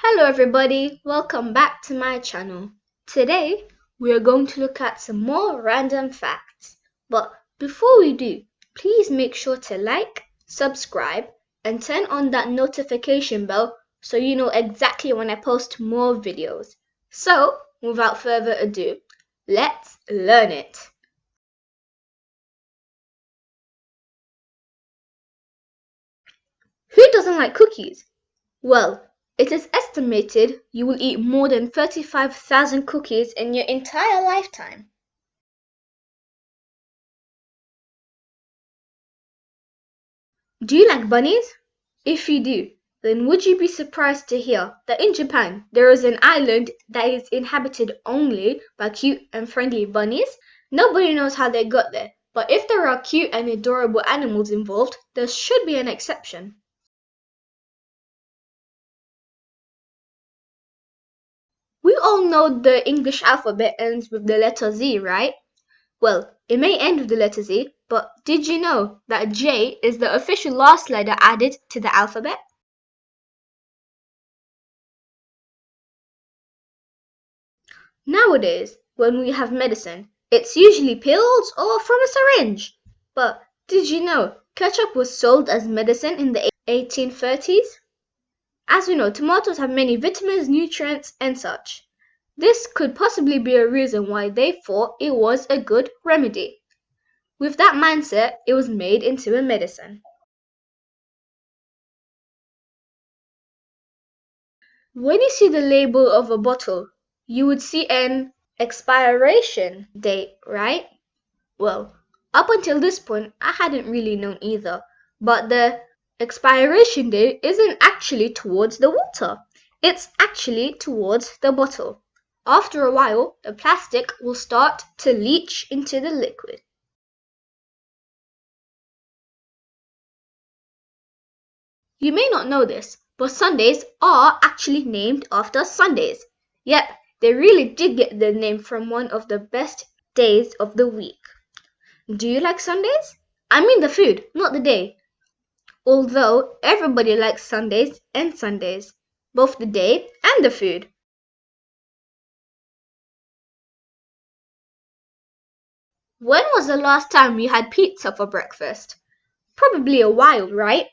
Hello everybody, welcome back to my channel. Today we are going to look at some more random facts. But before we do, please make sure to like, subscribe and turn on that notification bell so you know exactly when I post more videos. So without further ado, let's learn it. Who doesn't like cookies? Well, it is estimated you will eat more than 35,000 cookies in your entire lifetime. Do you like bunnies? If you do, then would you be surprised to hear that in Japan there is an island that is inhabited only by cute and friendly bunnies? Nobody knows how they got there, but if there are cute and adorable animals involved, there should be an exception. We all know the English alphabet ends with the letter Z, right? Well, it may end with the letter Z, but did you know that J is the official last letter added to the alphabet? Nowadays, when we have medicine, it's usually pills or from a syringe. But did you know ketchup was sold as medicine in the 1830s? As we know, tomatoes have many vitamins, nutrients, and such. This could possibly be a reason why they thought it was a good remedy. With that mindset, it was made into a medicine. When you see the label of a bottle, you would see an expiration date, right? Well, up until this point, I hadn't really known either. But the expiration date isn't actually towards the water. It's actually towards the bottle. After a while, the plastic will start to leach into the liquid. You may not know this, but Sundays are actually named after Sundays. Yep, they really did get their name from one of the best days of the week. Do you like Sundays? I mean the food, not the day. Although everybody likes Sundays and Sundays, both the day and the food. When was the last time you had pizza for breakfast? Probably a while, right?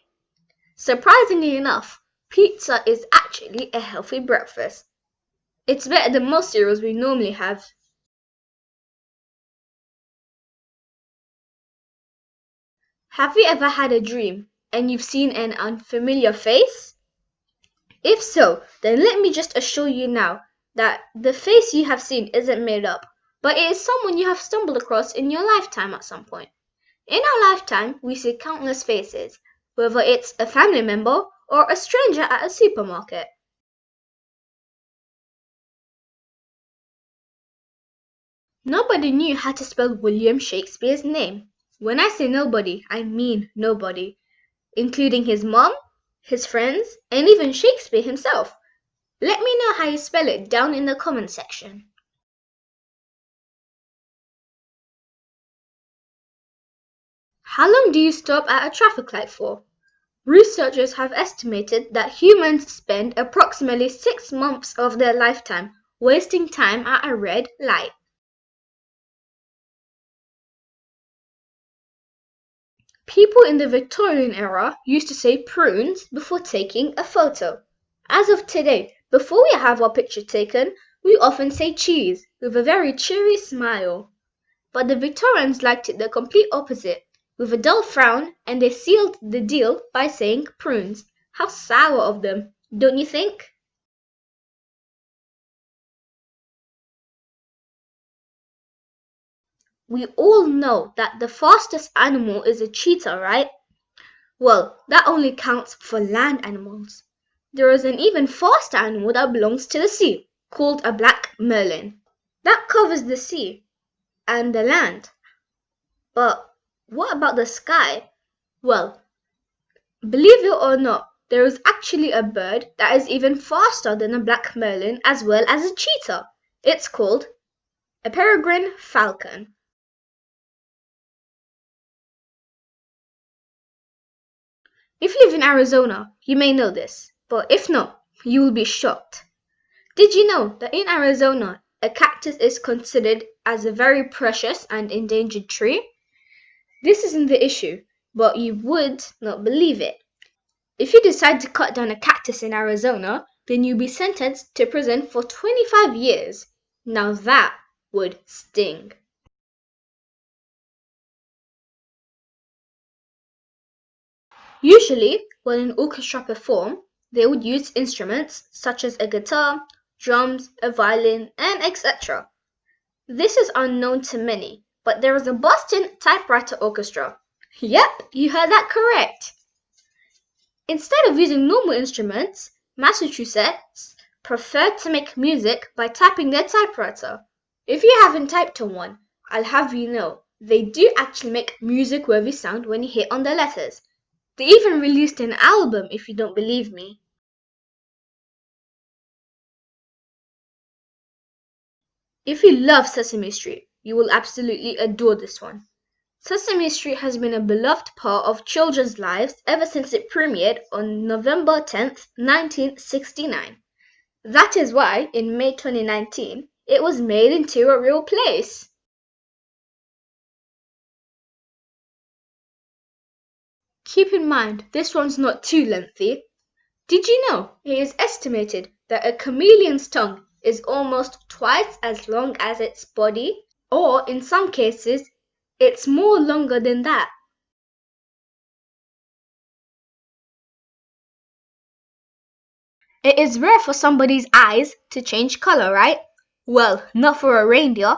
Surprisingly enough, pizza is actually a healthy breakfast. It's better than most cereals we normally have. Have you ever had a dream and you've seen an unfamiliar face? If so, then let me just assure you now that the face you have seen isn't made up, but it is someone you have stumbled across in your lifetime at some point. In our lifetime, we see countless faces, whether it's a family member or a stranger at a supermarket. Nobody knew how to spell William Shakespeare's name. When I say nobody, I mean nobody, including his mom, his friends, and even Shakespeare himself. Let me know how you spell it down in the comment section. How long do you stop at a traffic light for? Researchers have estimated that humans spend approximately 6 months of their lifetime wasting time at a red light. People in the Victorian era used to say prunes before taking a photo. As of today, before we have our picture taken, we often say cheese with a very cheery smile. But the Victorians liked it the complete opposite, with a dull frown, and they sealed the deal by saying prunes. How sour of them, don't you think? We all know that the fastest animal is a cheetah, right? Well, that only counts for land animals. There is an even faster animal that belongs to the sea, called a black merlin. That covers the sea and the land. But what about the sky? Well, believe it or not, there is actually a bird that is even faster than a black merlin as well as a cheetah. It's called a peregrine falcon. If you live in Arizona, you may know this, but if not, You will be shocked. Did you know that in Arizona, a cactus is considered as a very precious and endangered tree? This isn't the issue, but you would not believe it. If you decide to cut down a cactus in Arizona, then you'll be sentenced to prison for 25 years. Now that would sting. Usually, when an orchestra perform, they would use instruments such as a guitar, drums, a violin, and etc. This is unknown to many, but there is a Boston typewriter orchestra. Yep, you heard that correct. Instead of using normal instruments, Massachusetts preferred to make music by tapping their typewriter. If you haven't typed on one, I'll have you know, they do actually make music-worthy sound when you hit on the letters. They even released an album if you don't believe me. If you love Sesame Street, you will absolutely adore this one. Sesame Street has been a beloved part of children's lives ever since it premiered on November 10th, 1969. That is why, in May 2019, it was made into a real place. Keep in mind, this one's not too lengthy. Did you know it is estimated that a chameleon's tongue is almost twice as long as its body? Or, in some cases, it's more longer than that. It is rare for somebody's eyes to change color, right? Well, not for a reindeer.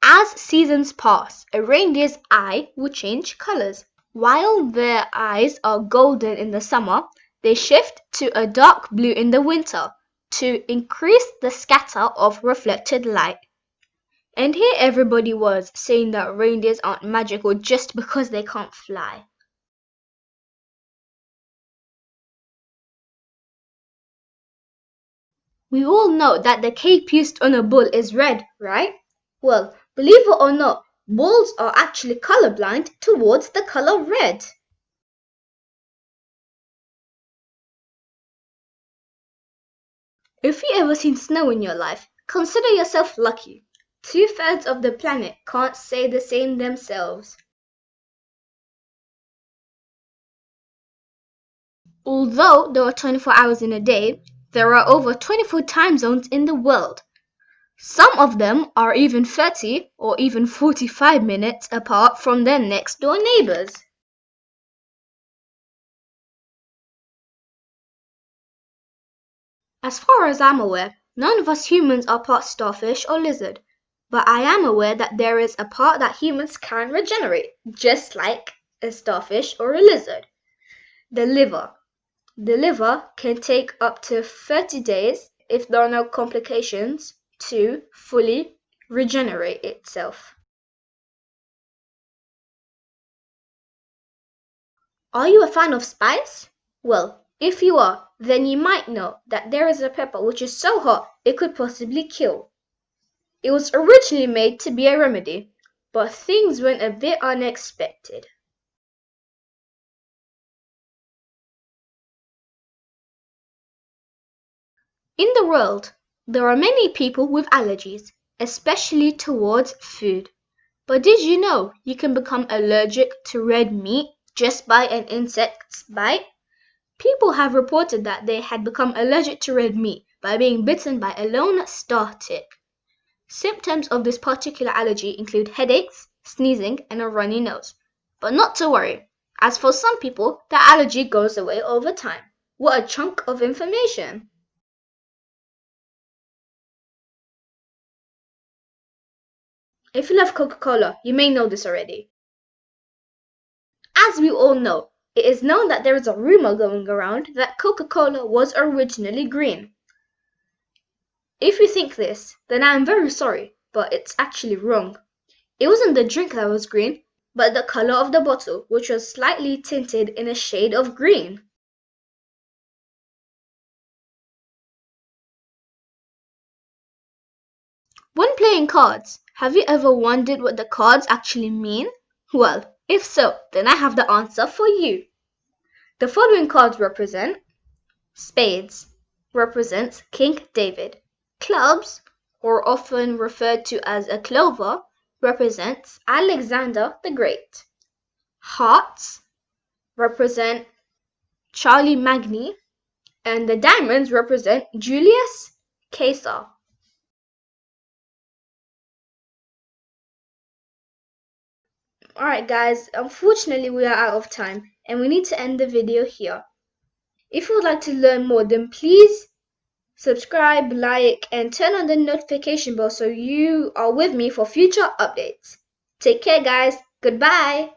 As seasons pass, a reindeer's eye will change colors. While their eyes are golden in the summer, they shift to a dark blue in the winter to increase the scatter of reflected light. And here everybody was saying that reindeers aren't magical just because they can't fly. We all know that the cape used on a bull is red, right? Well, believe it or not, bulls are actually colorblind towards the color red. If you ever seen snow in your life, consider yourself lucky. 2/3 of the planet can't say the same themselves. Although there are 24 hours in a day, there are over 24 time zones in the world. Some of them are even 30 or even 45 minutes apart from their next door neighbors. As far as I'm aware, none of us humans are part starfish or lizard, but I am aware that there is a part that humans can regenerate, just like a starfish or a lizard. The liver. The liver can take up to 30 days, if there are no complications, to fully regenerate itself. Are you a fan of spice? Well, if you are, then you might know that there is a pepper which is so hot it could possibly kill. It was originally made to be a remedy, but things went a bit unexpected. In the world, there are many people with allergies, especially towards food. But did you know you can become allergic to red meat just by an insect's bite? People have reported that they had become allergic to red meat by being bitten by a lone star tick. Symptoms of this particular allergy include headaches, sneezing, and a runny nose. But not to worry, as for some people, the allergy goes away over time. What a chunk of information! If you love Coca-Cola, you may know this already. As we all know, it is known that there is a rumor going around that Coca-Cola was originally green. If you think this, then I am very sorry, but it's actually wrong. It wasn't the drink that was green, but the color of the bottle, which was slightly tinted in a shade of green. When playing cards, have you ever wondered what the cards actually mean? Well, if so, then I have the answer for you. The following cards represent spades, represents King David. Clubs, or often referred to as a clover, represents Alexander the Great. Hearts represent Charlemagne, and the diamonds represent Julius Caesar. Alright guys, unfortunately we are out of time and we need to end the video here. If you would like to learn more, then please subscribe, like, and turn on the notification bell so you are with me for future updates. Take care guys, goodbye!